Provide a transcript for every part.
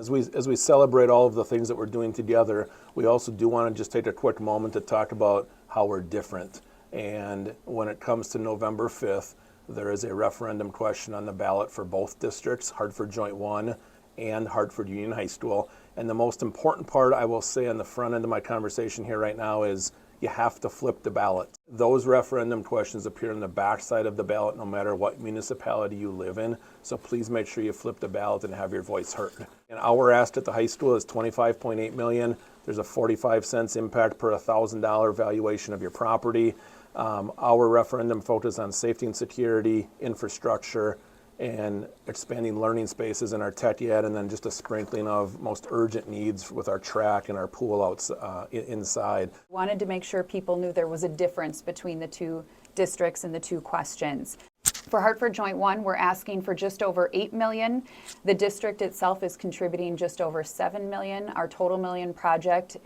As we celebrate all of the things that we're doing together, we also do want to just take a quick moment to talk about how we're different. And when it comes to November 5th, there is a referendum question on the ballot for both districts, Hartford Joint 1 and Hartford Union High School. And the most important part I will say on the front end of my conversation here right now is you have to flip the ballot. Those referendum questions appear on the back side of the ballot no matter what municipality you live in. So please make sure you flip the ballot and have your voice heard. And our ask at the high school is $25.8 million. There's a 45 cents impact per $1,000 valuation of your property. Our referendum focus on safety and security, infrastructure, and expanding learning spaces in our tech ed, and then just a sprinkling of most urgent needs with our track and our pool outs inside. Wanted to make sure people knew there was a difference between the two districts and the two questions. For Hartford Joint 1, we're asking for just over $8 million. The district itself is contributing just over $7 million. Our total project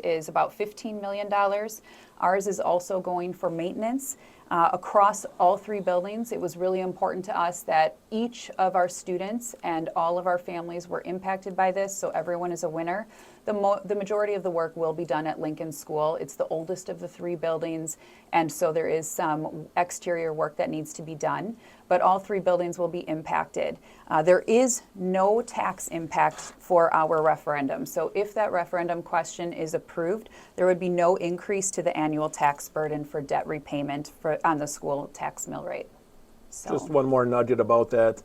is about $15 million. Ours is also going for maintenance. Across all three buildings, it was really important to us that each of our students and all of our families were impacted by this, so everyone is a winner. The majority of the work will be done at Lincoln School. It's the oldest of the three buildings, and so there is some exterior work that needs to be done, but all three buildings will be impacted. There is no tax impact for our referendum, so if that referendum question is approved, there would be no increase to the annual tax burden for debt repayment on the school tax mill rate. So. Just one more nugget about that.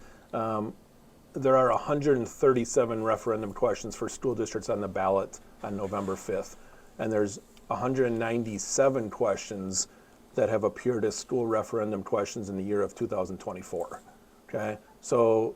There are 137 referendum questions for school districts on the ballot on November 5th, and there's 197 questions that have appeared as school referendum questions in the year of 2024. Okay, so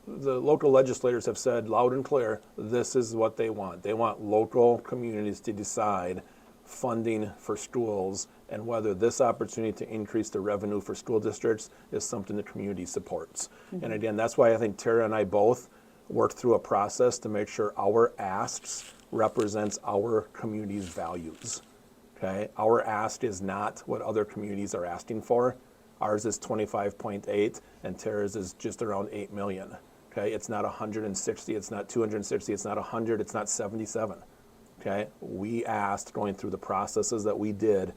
the local legislators have said loud and clear, this is what they want. They want local communities to decide funding for schools and whether this opportunity to increase the revenue for school districts is something the community supports. Mm-hmm. And again, that's why I think Tara and I both worked through a process to make sure our asks represents our community's values. Okay, our ask is not what other communities are asking for. Ours is 25.8 and Tara's is just around 8 million. Okay, it's not 160, it's not 260, it's not 100, it's not 77. Okay, we asked, going through the processes that we did,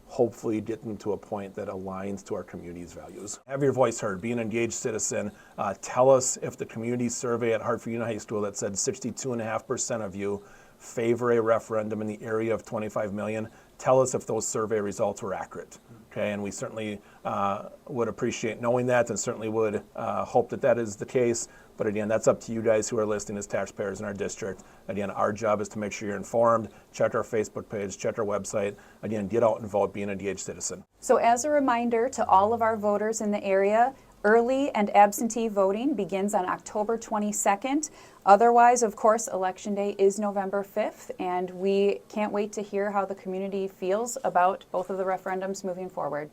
hopefully getting to a point that aligns to our community's values. Have your voice heard, be an engaged citizen. Tell us if the community survey at Hartford Union High School that said 62.5% of you favor a referendum in the area of 25 million, tell us if those survey results were accurate. Okay, and we certainly would appreciate knowing that, and certainly would hope that that is the case. But again, that's up to you guys who are listening as taxpayers in our district. Again, our job is to make sure you're informed. Check our Facebook page, check our website. Again, get out and vote, be an engaged citizen. So as a reminder to all of our voters in the area, early and absentee voting begins on October 22nd. Otherwise, of course, Election Day is November 5th, and we can't wait to hear how the community feels about both of the referendums moving forward.